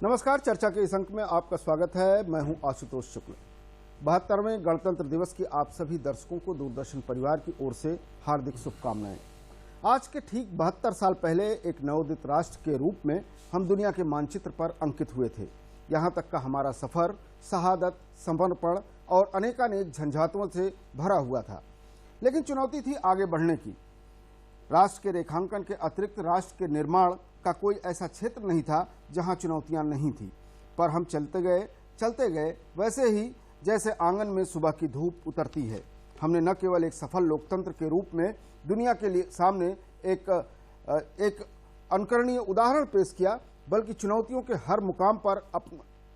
नमस्कार। चर्चा के इस अंक में आपका स्वागत है। मैं हूं आशुतोष शुक्ल। 72वें गणतंत्र दिवस की आप सभी दर्शकों को दूरदर्शन परिवार की ओर से हार्दिक शुभकामनाएं। आज के ठीक 72 साल पहले एक नवोदित राष्ट्र के रूप में हम दुनिया के मानचित्र पर अंकित हुए थे। यहाँ तक का हमारा सफर शहादत, समर्पण और अनेकानेक झंझातों से भरा हुआ था, लेकिन चुनौती थी आगे बढ़ने की। राष्ट्र के रेखांकन के अतिरिक्त राष्ट्र के निर्माण का कोई ऐसा क्षेत्र नहीं था जहां चुनौतियां नहीं थी, पर हम चलते गए वैसे ही जैसे आंगन में सुबह की धूप उतरती है। हमने न केवल एक सफल लोकतंत्र के रूप में दुनिया के लिए सामने एक अनुकरणीय उदाहरण पेश किया, बल्कि चुनौतियों के हर मुकाम पर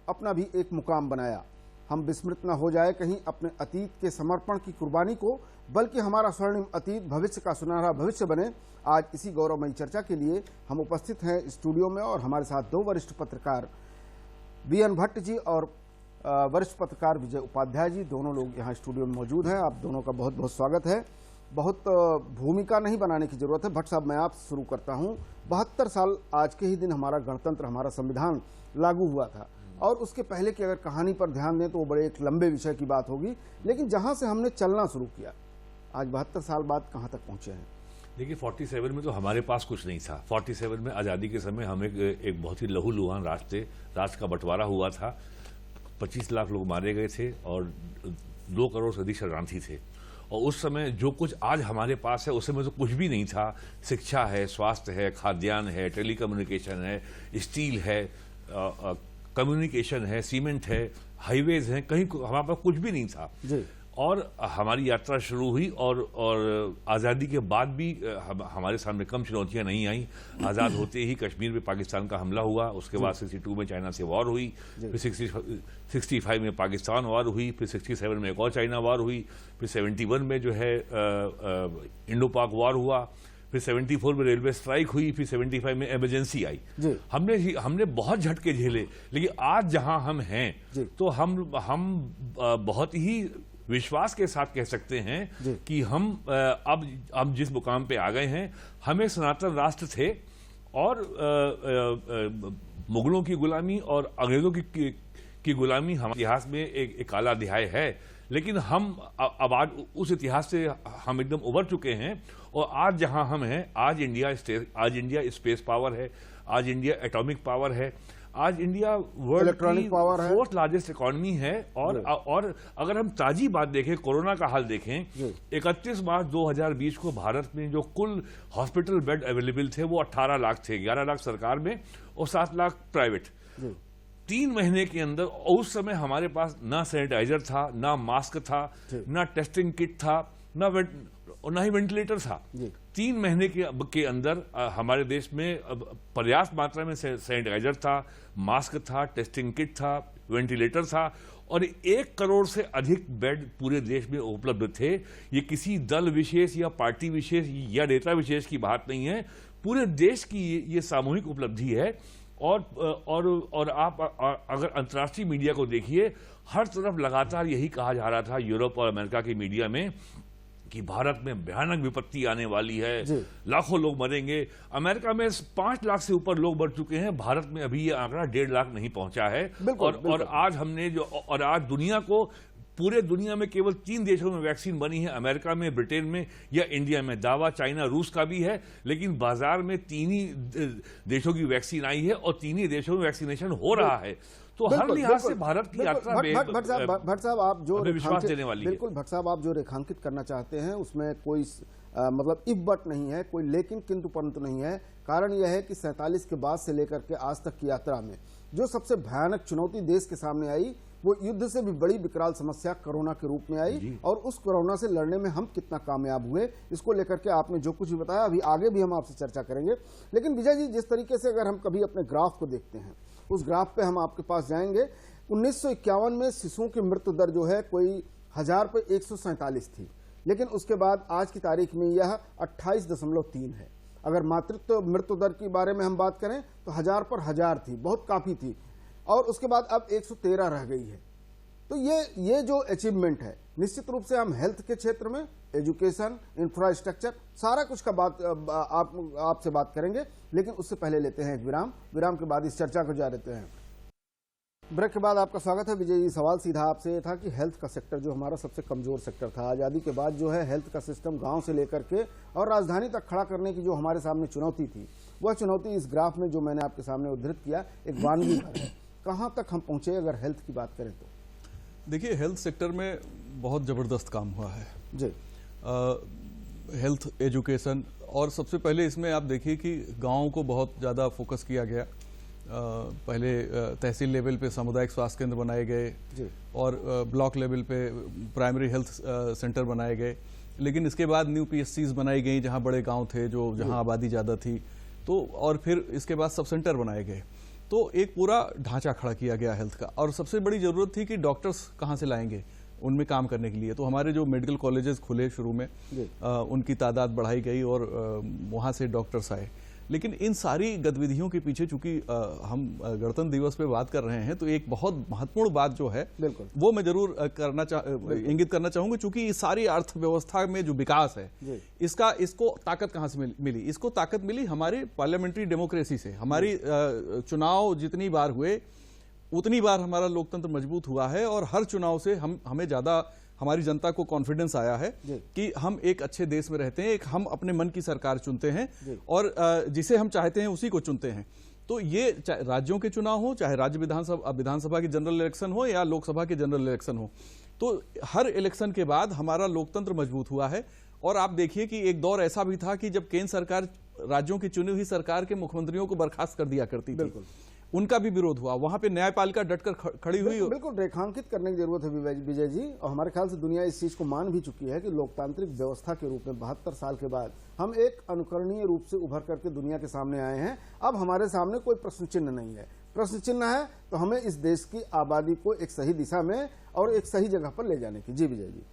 अपना भी एक मुकाम बनाया। हम विस्मृत न हो जाए कहीं अपने अतीत के समर्पण की कुर्बानी को, बल्कि हमारा स्वर्णिम अतीत भविष्य का सुनहरा भविष्य बने। आज इसी गौरवमयी चर्चा के लिए हम उपस्थित हैं स्टूडियो में, और हमारे साथ दो वरिष्ठ पत्रकार बीएन भट्ट जी और वरिष्ठ पत्रकार विजय उपाध्याय जी, दोनों लोग यहाँ स्टूडियो में मौजूद हैं। आप दोनों का बहुत बहुत स्वागत है। बहुत भूमिका नहीं बनाने की जरूरत है। भट्ट साहब, मैं आपसे शुरू करता हूँ। 72 साल आज के ही दिन हमारा गणतंत्र, हमारा संविधान लागू हुआ था, और उसके पहले की अगर कहानी पर ध्यान दें तो वो बड़े एक लंबे विषय की बात होगी, लेकिन जहां से हमने चलना शुरू किया, आज 72 साल बाद कहां तक पहुंचे हैं। देखिए, 47 में तो हमारे पास कुछ नहीं था। 47 में आज़ादी के समय हम एक बहुत ही लहूलुहान राष्ट्र का बंटवारा हुआ था। 25 लाख लोग मारे गए थे और 2 करोड़ से अधिक शरणार्थी थे। और उस समय जो कुछ आज हमारे पास है उस समय तो कुछ भी नहीं था। शिक्षा है, स्वास्थ्य है, खाद्यान्न है, टेलीकम्युनिकेशन है, स्टील है, कम्युनिकेशन है, सीमेंट है, हाईवेज हैं, कहीं हमारे पास कुछ भी नहीं था जी। और हमारी यात्रा शुरू हुई और आज़ादी के बाद भी हमारे सामने कम चुनौतियां नहीं आई। आज़ाद होते ही कश्मीर में पाकिस्तान का हमला हुआ, उसके बाद 62 में चाइना से वॉर हुई, फिर 65 में पाकिस्तान वॉर हुई, फिर 67 में एक और चाइना वॉर हुई, फिर 71 में जो है इंडो पाक वॉर हुआ, फिर 74 में रेलवे स्ट्राइक हुई, फिर 75 में इमरजेंसी आई। हमने बहुत झटके झेले, लेकिन आज जहां हम हैं तो हम बहुत ही विश्वास के साथ कह सकते हैं कि हम अब जिस मुकाम पे आ गए हैं। हमें सनातन राष्ट्र थे और मुगलों की गुलामी और अंग्रेजों की गुलामी हमारे इतिहास में एक काला अध्याय है, लेकिन हम अब आज उस इतिहास से हम एकदम उबर चुके हैं। और आज जहां हम हैं, आज इंडिया स्पेस पावर है, आज इंडिया एटॉमिक पावर है, आज इंडिया वर्ल्ड इलेक्ट्रॉनिक पावर है, 4th लार्जेस्ट इकोनॉमी है। और अगर हम ताजी बात देखें, कोरोना का हाल देखें, 31 मार्च 2020 को भारत में जो कुल हॉस्पिटल बेड अवेलेबल थे वो 18 लाख थे, 11 लाख सरकार में और 7 लाख प्राइवेट। 3 महीने के अंदर, उस समय हमारे पास ना सैनिटाइजर था, ना मास्क था, ना टेस्टिंग किट था, ना ही वेंटिलेटर था। 3 महीने के अंदर हमारे देश में पर्याप्त मात्रा में सैनिटाइजर था, मास्क था, टेस्टिंग किट था, वेंटिलेटर था, और 1 करोड़ से अधिक बेड पूरे देश में उपलब्ध थे। ये किसी दल विशेष या पार्टी विशेष या नेता विशेष की बात नहीं है, पूरे देश की ये सामूहिक उपलब्धि है। और आप अगर अंतर्राष्ट्रीय मीडिया को देखिए, हर तरफ लगातार यही कहा जा रहा था, यूरोप और अमेरिका की मीडिया में, कि भारत में भयानक विपत्ति आने वाली है, लाखों लोग मरेंगे। अमेरिका में 5 लाख से ऊपर लोग मर चुके हैं, भारत में अभी ये आंकड़ा 1.5 लाख नहीं पहुंचा है। और आज हमने आज दुनिया को, पूरे दुनिया में केवल 3 देशों में वैक्सीन बनी है, अमेरिका में, ब्रिटेन में या इंडिया में। दावा चाइना, रूस का भी है, लेकिन बाजार में 3 ही देशों की वैक्सीन आई है और 3 ही देशों में वैक्सीनेशन हो रहा है। तो हर लिहाज से भारत की यात्रा भट्ट साहब आप जो विश्वास देने वाली है। बिल्कुल भट्ट साहब, आप जो रेखांकित करना चाहते हैं उसमें कोई मतलब इफ बट नहीं है, कोई लेकिन किंतु परंतु नहीं है। कारण यह है कि 47 के बाद से लेकर के आज तक की यात्रा में जो सबसे भयानक चुनौती देश के सामने आई, वो युद्ध से भी बड़ी विकराल समस्या कोरोना के रूप में आई, और उस कोरोना से लड़ने में हम कितना कामयाब हुए, इसको लेकर के आपने जो कुछ भी बताया, अभी आगे भी हम आपसे चर्चा करेंगे। लेकिन विजय जी, जिस तरीके से अगर हम कभी अपने ग्राफ को देखते हैं, उस ग्राफ पे हम आपके पास जाएंगे। 1951 में शिशुओं की मृत्यु दर जो है कोई 1000 पे 147 थी, लेकिन उसके बाद आज की तारीख में यह 28.3 है। अगर मातृत्व मृत्यु दर के बारे में हम बात करें तो 1000 पर 1000 थी, बहुत काफी थी, और उसके बाद अब 113 रह गई है। तो ये जो अचीवमेंट है, निश्चित रूप से हम हेल्थ के क्षेत्र में, एजुकेशन, इंफ्रास्ट्रक्चर, सारा कुछ का बात आपसे बात करेंगे। लेकिन उससे पहले लेते हैं एक विराम के बाद इस चर्चा को जारी रखते हैं। ब्रेक के बाद आपका स्वागत है विजय जी। सवाल सीधा आपसे ये था कि हेल्थ का सेक्टर जो हमारा सबसे कमजोर सेक्टर था, आज़ादी के बाद जो है हेल्थ का सिस्टम गांव से लेकर के और राजधानी तक खड़ा करने की जो हमारे सामने चुनौती थी, वह चुनौती इस ग्राफ में जो मैंने आपके सामने उद्धृत किया एक वानगी भर है। कहाँ तक हम पहुंचे अगर हेल्थ की बात करें तो? देखिए, हेल्थ सेक्टर में बहुत ज़बरदस्त काम हुआ है जी। हेल्थ एजुकेशन, और सबसे पहले इसमें आप देखिए कि गाँव को बहुत ज़्यादा फोकस किया गया। पहले तहसील लेवल पे सामुदायिक स्वास्थ्य केंद्र बनाए गए जी। और ब्लॉक लेवल पे प्राइमरी हेल्थ सेंटर बनाए गए, लेकिन इसके बाद न्यू पीएससीज बनाई गई जहां बड़े गांव थे, जो जहां आबादी ज़्यादा थी, तो और फिर इसके बाद सब सेंटर बनाए गए। तो एक पूरा ढांचा खड़ा किया गया हेल्थ का। और सबसे बड़ी ज़रूरत थी कि डॉक्टर्स कहाँ से लाएंगे उनमें काम करने के लिए। तो हमारे जो मेडिकल कॉलेजेस खुले शुरू में, उनकी तादाद बढ़ाई गई और वहाँ से डॉक्टर्स आए। लेकिन इन सारी गतिविधियों के पीछे चूंकि हम गणतंत्र दिवस पे बात कर रहे हैं, तो एक बहुत महत्वपूर्ण बात जो है बिल्कुल वो मैं जरूर इंगित करना चाहूंगा। चूंकि इस सारी अर्थव्यवस्था में जो विकास है, इसको ताकत कहाँ से मिली? इसको ताकत मिली हमारी पार्लियामेंट्री डेमोक्रेसी से। हमारी चुनाव जितनी बार हुए उतनी बार हमारा लोकतंत्र मजबूत हुआ है, और हर चुनाव से हमें ज्यादा हमारी जनता को कॉन्फिडेंस आया है कि हम एक अच्छे देश में रहते हैं, एक हम अपने मन की सरकार चुनते हैं और जिसे हम चाहते हैं उसी को चुनते हैं। तो ये राज्यों के चुनाव हो, चाहे राज्य विधानसभा की जनरल इलेक्शन हो या लोकसभा की जनरल इलेक्शन हो, तो हर इलेक्शन के बाद हमारा लोकतंत्र मजबूत हुआ है। और आप देखिए कि एक दौर ऐसा भी था कि जब केंद्र सरकार राज्यों की चुनी हुई सरकार के मुख्यमंत्रियों को बर्खास्त कर दिया करती थी, उनका भी विरोध हुआ। वहां पे न्यायपालिका डटकर खड़ी हुई। बिल्कुल रेखांकित करने की जरूरत है विजय जी, और हमारे ख्याल से दुनिया इस चीज को मान भी चुकी है कि लोकतांत्रिक व्यवस्था के रूप में 72 साल के बाद हम एक अनुकरणीय रूप से उभर करके दुनिया के सामने आए हैं। अब हमारे सामने कोई प्रश्न चिन्ह नहीं है। प्रश्न चिन्ह है तो हमें इस देश की आबादी को एक सही दिशा में और एक सही जगह पर ले जाने की। जी विजय जी।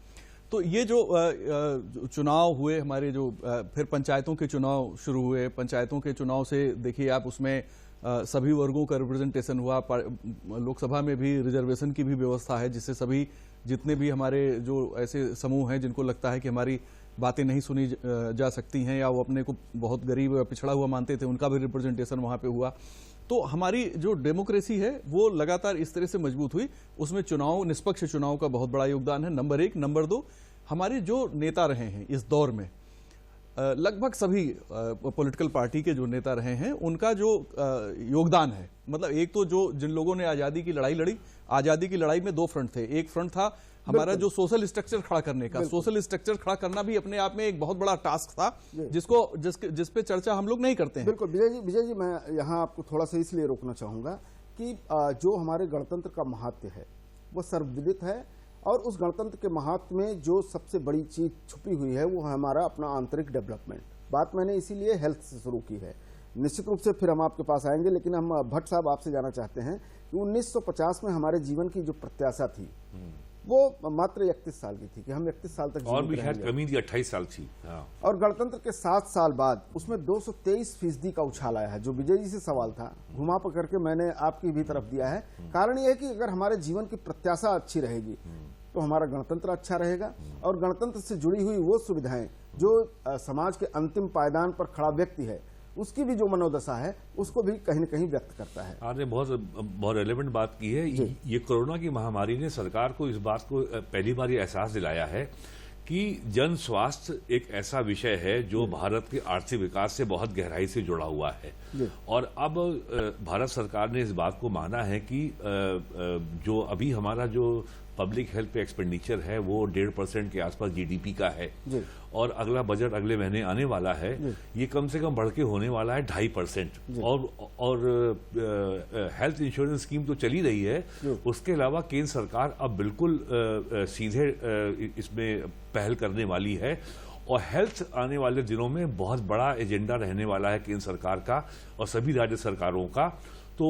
तो ये जो चुनाव हुए हमारे, जो फिर पंचायतों के चुनाव शुरू हुए, पंचायतों के चुनाव से देखिए आप उसमें सभी वर्गों का रिप्रेजेंटेशन हुआ। लोकसभा में भी रिजर्वेशन की भी व्यवस्था है, जिससे सभी जितने भी हमारे जो ऐसे समूह हैं जिनको लगता है कि हमारी बातें नहीं सुनी जा सकती हैं या वो अपने को बहुत गरीब या पिछड़ा हुआ मानते थे, उनका भी रिप्रेजेंटेशन वहाँ पे हुआ। तो हमारी जो डेमोक्रेसी है वो लगातार इस तरह से मजबूत हुई। उसमें चुनाव, निष्पक्ष चुनाव का बहुत बड़ा योगदान है, नंबर एक। नंबर दो, हमारे जो नेता रहे हैं इस दौर में, लगभग सभी पॉलिटिकल पार्टी के जो नेता रहे हैं, उनका जो योगदान है, मतलब एक तो जो जिन लोगों ने आज़ादी की लड़ाई लड़ी, आज़ादी की लड़ाई में दो फ्रंट थे। एक फ्रंट था हमारा जो सोशल स्ट्रक्चर खड़ा करने का। सोशल स्ट्रक्चर खड़ा करना भी अपने आप में एक बहुत बड़ा टास्क था, जिस पे चर्चा हम लोग नहीं करते हैं। बिल्कुल विजय जी, मैं यहाँ आपको थोड़ा सा इसलिए रोकना चाहूंगा कि जो हमारे गणतंत्र का महात्म्य है वो सर्वविदित है, और उस गणतंत्र के महात्म्य में जो सबसे बड़ी चीज छुपी हुई है वो है हमारा अपना आंतरिक डेवलपमेंट। बात मैंने इसीलिए हेल्थ से शुरू की है। निश्चित रूप से फिर हम आपके पास आएंगे, लेकिन हम भट्ट साहब आपसे जानना चाहते हैं कि 1950 में हमारे जीवन की जो प्रत्याशा थी वो मात्र 31 साल की थी कि हम 31 साल तक और भी शायद कमी थी, 28 साल थी। और गणतंत्र के 7 साल बाद उसमें 223% का उछाल आया है। जो विजय जी से सवाल था, घुमा पकड़ के मैंने आपकी भी तरफ दिया है। कारण यह है कि अगर हमारे जीवन की प्रत्याशा अच्छी रहेगी तो हमारा गणतंत्र अच्छा रहेगा, और गणतंत्र से जुड़ी हुई वो सुविधाएं जो समाज के अंतिम पायदान पर खड़ा व्यक्ति है उसकी भी जो मनोदशा है उसको भी कहीं न कहीं व्यक्त करता है। आपने बहुत रेलेवेंट बात की है। ये कोरोना की महामारी ने सरकार को इस बात को पहली बार ये एहसास दिलाया है कि जन स्वास्थ्य एक ऐसा विषय है जो भारत के आर्थिक विकास से बहुत गहराई से जुड़ा हुआ है। और अब भारत सरकार ने इस बात को माना है कि जो अभी हमारा जो पब्लिक हेल्थ पे एक्सपेंडिचर है वो 1.5% के आसपास जीडीपी का है, और अगला बजट अगले महीने आने वाला है, ये कम से कम बढ़ के होने वाला है 2.5%। और हेल्थ इंश्योरेंस स्कीम तो चली रही है, उसके अलावा केंद्र सरकार अब बिल्कुल सीधे इसमें पहल करने वाली है, और हेल्थ आने वाले दिनों में बहुत बड़ा एजेंडा रहने वाला है केंद्र सरकार का और सभी राज्य सरकारों का। तो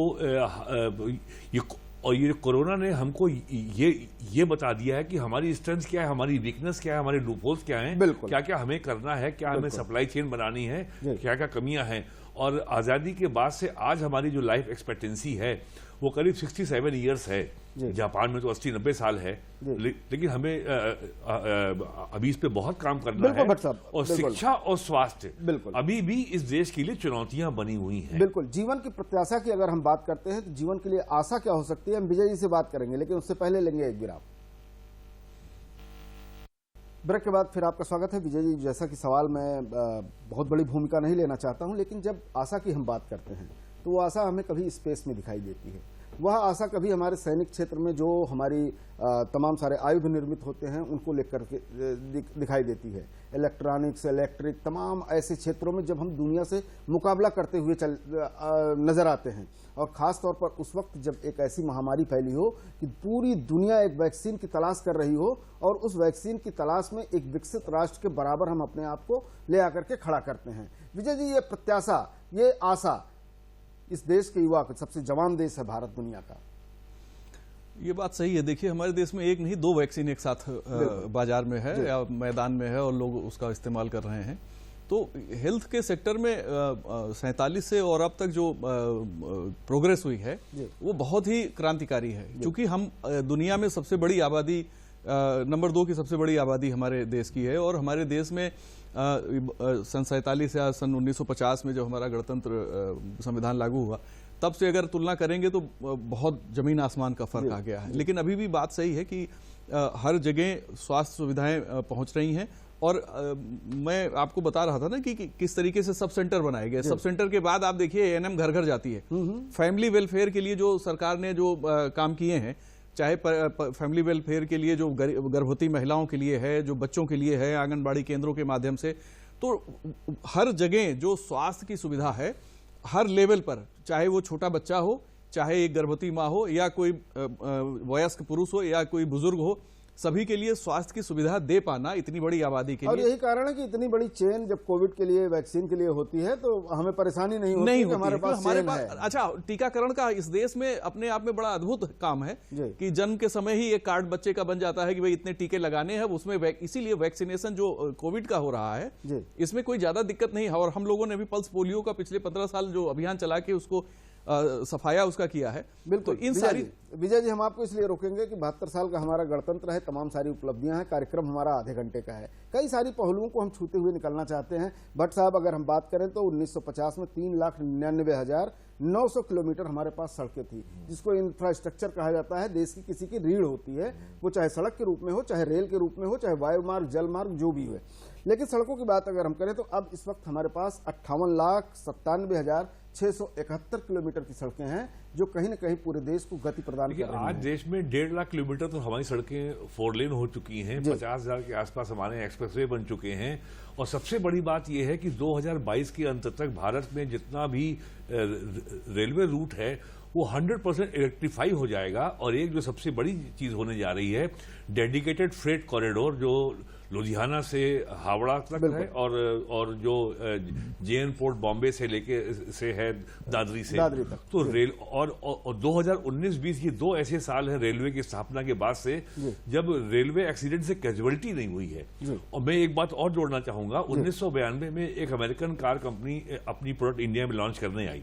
ये कोरोना ने हमको ये बता दिया है कि हमारी स्ट्रेंथ क्या है, हमारी वीकनेस क्या है, हमारे लूपहोल्स क्या हैं, क्या क्या हमें करना है, क्या हमें सप्लाई चेन बनानी है, क्या क्या कमियां हैं। और आज़ादी के बाद से आज हमारी जो लाइफ एक्सपेक्टेंसी है वो करीब 67 ईयर्स है। जापान में तो 80-90 साल है, लेकिन हमें अभी इस पे बहुत काम करना है। और शिक्षा और स्वास्थ्य अभी भी इस देश के लिए चुनौतियां बनी हुई हैं। बिल्कुल। जीवन की प्रत्याशा की अगर हम बात करते हैं तो जीवन के लिए आशा क्या हो सकती है, हम विजय जी से बात करेंगे, लेकिन उससे पहले लेंगे एक विराम। ब्रेक के बाद फिर आपका स्वागत है। विजय जी, जैसा कि सवाल मैं बहुत बड़ी भूमिका नहीं लेना चाहता हूं, लेकिन जब आशा की हम बात करते हैं तो वो आशा हमें कभी स्पेस में दिखाई देती है, वह आशा कभी हमारे सैनिक क्षेत्र में जो हमारी तमाम सारे आयुध निर्मित होते हैं उनको लेकर के दिखाई देती है। इलेक्ट्रॉनिक्स, इलेक्ट्रिक, तमाम ऐसे क्षेत्रों में जब हम दुनिया से मुकाबला करते हुए नजर आते हैं, और खास तौर पर उस वक्त जब एक ऐसी महामारी फैली हो कि पूरी दुनिया एक वैक्सीन की तलाश कर रही हो, और उस वैक्सीन की तलाश में एक विकसित राष्ट्र के बराबर हम अपने आप को ले आकर के खड़ा करते हैं। विजय जी, ये प्रत्याशा, ये आशा इस देश के युवा का, सबसे जवान देश है भारत दुनिया का। ये बात सही है। देखिए, हमारे देश में एक नहीं 2 वैक्सीन एक साथ बाजार में है या मैदान में है और लोग उसका इस्तेमाल कर रहे हैं। तो हेल्थ के सेक्टर में 47 से और अब तक जो प्रोग्रेस हुई है वो बहुत ही क्रांतिकारी है, क्योंकि हम दुनिया में सबसे बड़ी आबादी, नंबर 2 की सबसे बड़ी आबादी हमारे देश की है। और हमारे देश में सन 47 या सन 1950 में जब हमारा गणतंत्र संविधान लागू हुआ, तब से अगर तुलना करेंगे तो बहुत जमीन आसमान का फर्क आ गया है। लेकिन अभी भी बात सही है कि हर जगह स्वास्थ्य सुविधाएं पहुंच रही हैं। और मैं आपको बता रहा था ना कि किस तरीके से सब सेंटर बनाए गए। सब सेंटर के बाद आप देखिए ANM घर घर जाती है। फैमिली वेलफेयर के लिए जो सरकार ने जो काम किए हैं, चाहे फैमिली वेलफेयर के लिए जो गर्भवती महिलाओं के लिए है, जो बच्चों के लिए है, आंगनबाड़ी केंद्रों के माध्यम से, तो हर जगह जो स्वास्थ्य की सुविधा है हर लेवल पर, चाहे वो छोटा बच्चा हो, चाहे एक गर्भवती माँ हो, या कोई वयस्क पुरुष हो, या कोई बुजुर्ग हो, सभी के लिए स्वास्थ्य की सुविधा दे पाना इतनी बड़ी आबादी के लिए। और यही कारण है कि इतनी बड़ी चेन जब कोविड के लिए, वैक्सीन के लिए होती है तो हमें परेशानी नहीं होती कि हमारे पास चेन है। अच्छा, टीकाकरण का इस देश में अपने आप में बड़ा अद्भुत काम है कि जन्म के समय ही एक कार्ड बच्चे का बन जाता है कि भाई इतने टीके लगाने हैं उसमें। इसीलिए वैक्सीनेशन जो कोविड का हो रहा है इसमें कोई ज्यादा दिक्कत नहीं है। और हम लोगों ने भी पल्स पोलियो का पिछले 15 साल जो अभियान चला के उसको सफाया उसका किया है। बिल्कुल। इन सारी विजय जी, हम आपको इसलिए रोकेंगे कि 72 साल का हमारा गणतंत्र है, तमाम सारी उपलब्धियां हैं, कार्यक्रम हमारा आधे घंटे का है, कई सारी पहलुओं को हम छूते हुए निकलना चाहते हैं। भट्ट साहब, अगर हम बात करें तो 1950 में 3,99,900 किलोमीटर हमारे पास सड़कें थी, जिसको इंफ्रास्ट्रक्चर कहा जाता है। देश की किसी की रीढ़ होती है, वो चाहे सड़क के रूप में हो, चाहे रेल के रूप में हो, चाहे वायु मार्ग, जल मार्ग, जो भी हो। लेकिन सड़कों की बात अगर हम करें तो अब इस वक्त हमारे पास 58,97,671 किलोमीटर की सड़कें हैं, जो कहीं न कहीं पूरे देश को गति प्रदान कर रही हैं। आज देश में 1.5 लाख किलोमीटर तो हमारी सड़कें 4 लेन हो चुकी हैं। 50,000 के आसपास हमारे एक्सप्रेसवे बन चुके हैं। और सबसे बड़ी बात यह है कि 2022 के अंत तक भारत में जितना भी रेलवे रूट है वो 100% इलेक्ट्रीफाई हो जाएगा। और एक जो सबसे बड़ी चीज होने जा रही है, डेडिकेटेड फ्रेट कॉरिडोर, जो लुधियाना से हावड़ा तक है, और जो JN पोर्ट बॉम्बे से लेके से है दादरी तक। तो रेल और 2019-20 ये 2 ऐसे साल हैं रेलवे की स्थापना के बाद से जब रेलवे एक्सीडेंट से कैजुअलिटी नहीं हुई है। और मैं एक बात और जोड़ना चाहूंगा, 1992 में एक अमेरिकन कार कंपनी अपनी प्रोडक्ट इंडिया में लॉन्च करने आई,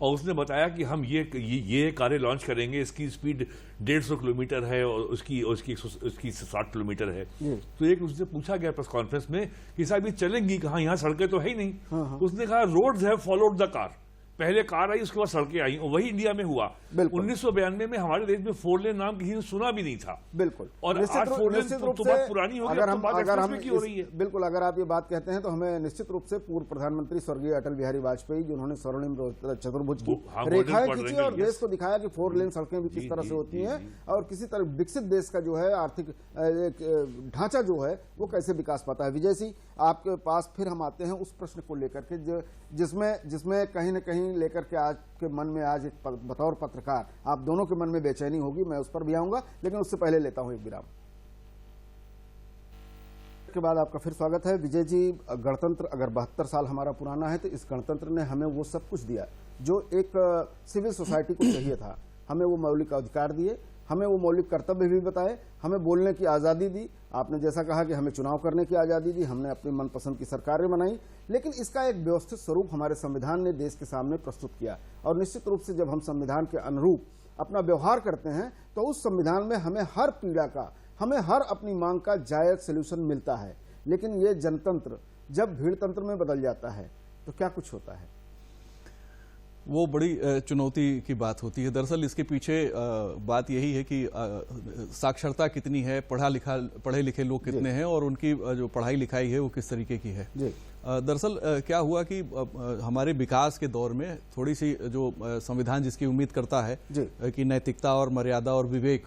और उसने बताया कि हम ये कारें लॉन्च करेंगे, इसकी स्पीड 150 किलोमीटर है और उसकी 60 किलोमीटर है। तो एक उससे पूछा गया प्रेस कॉन्फ्रेंस में कि साहब ये चलेंगी कहाँ, यहाँ सड़कें तो है ही नहीं। उसने कहा roads have followed the car. पहले कार आई, उसके बाद सड़कें आई, और वही इंडिया में हुआ। 1992 में हमारे देश में 4 लेन नाम किसी ने सुना भी नहीं था। बिल्कुल। और आज 4 लेन तो बात पुरानी हो गई, अगर हम हो रही है। बिल्कुल, अगर आप ये बात कहते हैं तो हमें निश्चित रूप से पूर्व प्रधानमंत्री स्वर्गीय अटल बिहारी वाजपेयी, जिन्होंने स्वर्णिम चतुर्भुज की रेखाएं खींची और देश को दिखाया कि 4 लेन सड़कें भी किस तरह से होती हैं, और किसी तरह विकसित देश का जो है आर्थिक ढांचा जो है वो कैसे विकास पाता है। विजय सिंह, आपके पास फिर हम आते हैं उस प्रश्न को लेकर के जिसमें कहीं न कहीं लेकर के आज के मन में, आज एक बतौर पत्रकार आप दोनों के मन में बेचैनी होगी, मैं उस पर भी आऊंगा, लेकिन उससे पहले लेता हूं एक विराम। के बाद आपका फिर स्वागत है। विजय जी, गणतंत्र अगर 72 साल हमारा पुराना है तो इस गणतंत्र ने हमें वो सब कुछ दिया जो एक सिविल सोसाइटी को चाहिए था। हमें वो मौलिक अधिकार दिए, हमें वो मौलिक कर्तव्य भी बताए, हमें बोलने की आज़ादी दी। आपने जैसा कहा कि हमें चुनाव करने की आज़ादी दी, हमने अपनी मनपसंद की सरकारें बनाई, लेकिन इसका एक व्यवस्थित स्वरूप हमारे संविधान ने देश के सामने प्रस्तुत किया। और निश्चित रूप से जब हम संविधान के अनुरूप अपना व्यवहार करते हैं तो उस संविधान में हमें हर पीड़ा का, हमें हर अपनी मांग का जायज सलूशन मिलता है। लेकिन ये जनतंत्र जब भीड़ तंत्र में बदल जाता है तो क्या कुछ होता है? वो बड़ी चुनौती की बात होती है। दरअसल इसके पीछे बात यही है कि साक्षरता कितनी है, पढ़े लिखे लोग कितने हैं और उनकी जो पढ़ाई लिखाई है वो किस तरीके की है। दरअसल क्या हुआ कि हमारे विकास के दौर में थोड़ी सी जो संविधान जिसकी उम्मीद करता है कि नैतिकता और मर्यादा और विवेक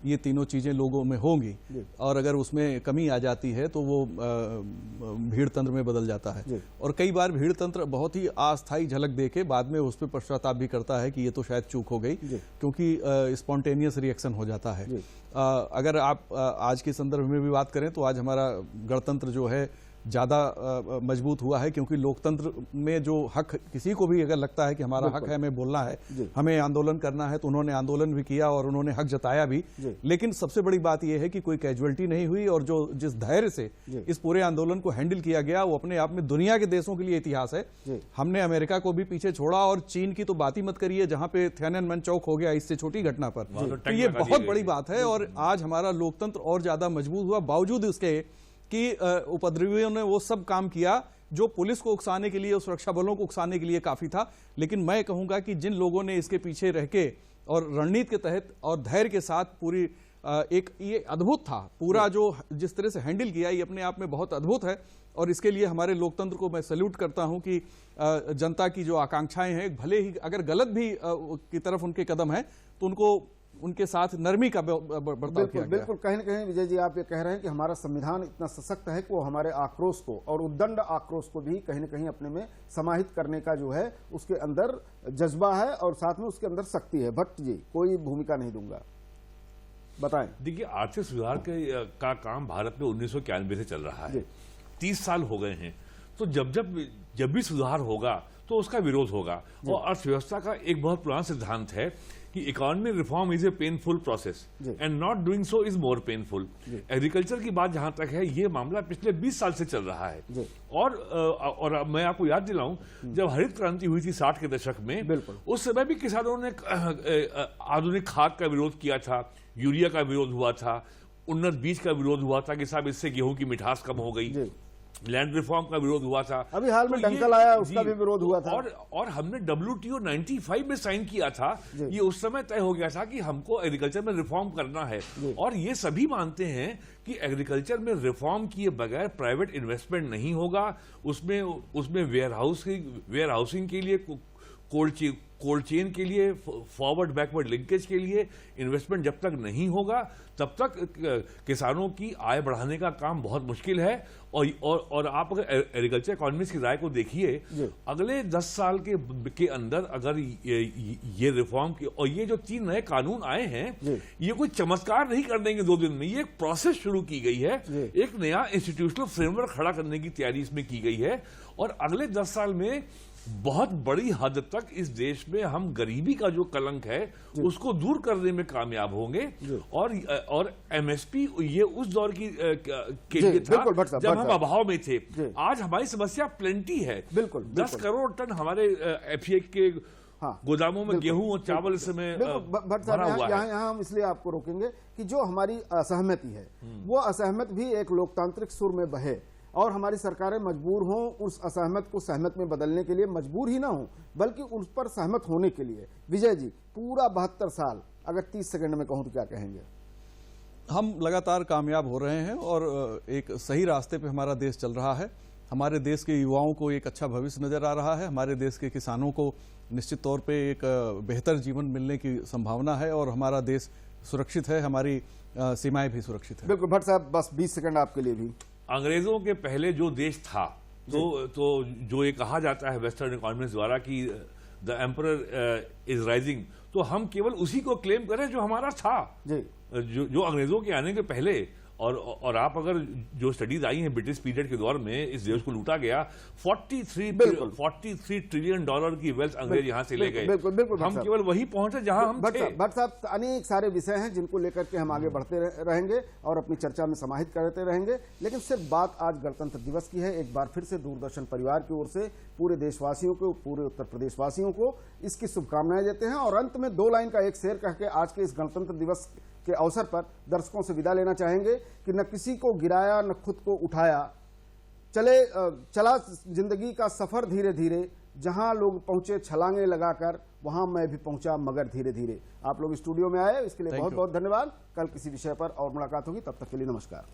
ये तीनों चीजें लोगों में होंगी, और अगर उसमें कमी आ जाती है तो वो भीड़ तंत्र में बदल जाता है। और कई बार भीड़ तंत्र बहुत ही अस्थायी झलक देके बाद में उस पर पश्चाताप भी करता है कि ये तो शायद चूक हो गई, क्योंकि स्पॉन्टेनियस रिएक्शन हो जाता है। अगर आप आज के संदर्भ में भी बात करें तो आज हमारा गणतंत्र जो है ज्यादा मजबूत हुआ है, क्योंकि लोकतंत्र में जो हक किसी को भी अगर लगता है कि हमारा हक है, हमें बोलना है, हमें आंदोलन करना है, तो उन्होंने आंदोलन भी किया और उन्होंने हक जताया भी। लेकिन सबसे बड़ी बात यह है कि कोई कैजुअलिटी नहीं हुई, और जो जिस धैर्य से इस पूरे आंदोलन को हैंडल किया गया वो अपने आप में दुनिया के देशों के लिए इतिहास है। हमने अमेरिका को भी पीछे छोड़ा, और चीन की तो बात ही मत करिए, जहां पे थियाननमेन चौक हो गया इससे छोटी घटना पर। तो ये बहुत बड़ी बात है, और आज हमारा लोकतंत्र और ज्यादा मजबूत हुआ, बावजूद इसके कि उपद्रवियों ने वो सब काम किया जो पुलिस को उकसाने के लिए और सुरक्षा बलों को उकसाने के लिए काफी था। लेकिन मैं कहूंगा कि जिन लोगों ने इसके पीछे रह के और रणनीति के तहत और धैर्य के साथ पूरी एक ये अद्भुत था, पूरा जो जिस तरह से हैंडल किया ये अपने आप में बहुत अद्भुत है। और इसके लिए हमारे लोकतंत्र को मैं सैल्यूट करता हूं कि जनता की जो आकांक्षाएं हैं, भले ही अगर गलत भी की तरफ उनके कदम है तो उनको उनके साथ नरमी का बर्ताव किया गया। बिल्कुल, कहीं न कहीं विजय जी आप ये कह रहे हैं कि हमारा संविधान इतना सशक्त है कि वो हमारे आक्रोश को और उद्दंड आक्रोश को भी कहीं न कहीं अपने में समाहित करने का जो है उसके अंदर जज्बा है, और साथ में उसके अंदर शक्ति है। भट्ट जी, कोई भूमिका नहीं दूंगा, बताएं। देखिए, आर्थिक सुधार का काम भारत में 1991 से चल रहा है, 30 साल हो गए हैं। तो जब भी सुधार होगा तो उसका विरोध होगा। और अर्थव्यवस्था का एक बहुत पुराना सिद्धांत है कि economy reform is a painful process and not doing so is more painful. Agriculture की बात जहां तक है, ये मामला पिछले 20 साल से चल रहा है। और मैं आपको याद दिलाऊं, जब हरित क्रांति हुई थी 60 के दशक में, उस समय भी किसानों ने आधुनिक खाद का विरोध किया था, यूरिया का विरोध हुआ था, उन्नत बीज का विरोध हुआ था कि साहब इससे गेहूं की मिठास कम हो गई, लैंड रिफॉर्म का विरोध हुआ था। अभी हाल में डंकल आया, उसका भी विरोध हुआ था। और हमने WTO 95 में साइन किया था। ये उस समय तय हो गया था कि हमको एग्रीकल्चर में रिफॉर्म करना है, और ये सभी मानते हैं कि एग्रीकल्चर में रिफॉर्म किए बगैर प्राइवेट इन्वेस्टमेंट नहीं होगा। उसमें वेयर हाउसिंग के लिए, कोल्ड चेन के लिए, फॉरवर्ड बैकवर्ड लिंकेज के लिए इन्वेस्टमेंट जब तक नहीं होगा तब तक किसानों की आय बढ़ाने का काम बहुत मुश्किल है। और आप अगर एग्रीकल्चर इकोनॉमिस्ट की राय को देखिए, अगले 10 साल के अंदर अगर ये रिफॉर्म की और ये जो 3 नए कानून आए हैं, ये कोई चमत्कार नहीं कर देंगे 2 दिन में। ये एक प्रोसेस शुरू की गई है, एक नया इंस्टीट्यूशनल फ्रेमवर्क खड़ा करने की तैयारी इसमें की गई है। और अगले 10 साल में बहुत बड़ी हद तक इस देश में हम गरीबी का जो कलंक है उसको दूर करने में कामयाब होंगे। और MSP ये उस दौर के लिए था जब हम अभाव में थे। आज हमारी समस्या प्लेंटी है। 10 करोड़ टन हमारे FCI के गोदामों में गेहूं और चावल इस समय भरा हुआ है। यहाँ हम इसलिए आपको रोकेंगे कि जो हमारी असहमति है वो असहमत भी एक लोकतांत्रिक सुर में बहे, और हमारी सरकारें मजबूर हों उस असहमत को सहमत में बदलने के लिए, मजबूर ही ना हो बल्कि उस पर सहमत होने के लिए। विजय जी, पूरा 72 साल अगर 30 सेकंड में कहूं तो क्या कहेंगे? हम लगातार कामयाब हो रहे हैं और एक सही रास्ते पे हमारा देश चल रहा है। हमारे देश के युवाओं को एक अच्छा भविष्य नजर आ रहा है। हमारे देश के किसानों को निश्चित तौर पे एक बेहतर जीवन मिलने की संभावना है, और हमारा देश सुरक्षित है, हमारी सीमाएं भी सुरक्षित है। बिल्कुल भट्ट साहब, बस 20 सेकंड आपके लिए भी। अंग्रेजों के पहले जो देश था, तो जो ये कहा जाता है वेस्टर्न इकोनॉमिस्ट द्वारा कि द एम्परर इज राइजिंग, तो हम केवल उसी को क्लेम करें जो हमारा था, जो अंग्रेजों के आने के पहले। और आप अगर जो स्टडीज आई हैं ब्रिटिश पीरियड के दौर में इस देश को लूटा गया, 43 ट्रिलियन डॉलर की वेल्थ अंग्रेज यहां से ले गए। बिल्कुल हम केवल वही पहुंचे जहां हम थे। भट्ट साहब, अनेक सारे विषय हैं जिनको लेकर के हम आगे बढ़ते रहेंगे और अपनी चर्चा में समाहित करते रहेंगे, लेकिन सिर्फ बात आज गणतंत्र दिवस की है। एक बार फिर से दूरदर्शन परिवार की ओर से पूरे देशवासियों को, पूरे उत्तर प्रदेश वासियों को इसकी शुभकामनाएं देते हैं और अंत में 2 लाइन का एक शेर कह के आज के इस गणतंत्र दिवस के अवसर पर दर्शकों से विदा लेना चाहेंगे कि न किसी को गिराया न खुद को उठाया, चला जिंदगी का सफर धीरे धीरे, जहां लोग पहुंचे छलांगे लगाकर वहां मैं भी पहुंचा मगर धीरे धीरे। आप लोग स्टूडियो में आए इसके लिए बहुत बहुत धन्यवाद। कल किसी विषय पर और मुलाकात होगी, तब तक के लिए नमस्कार।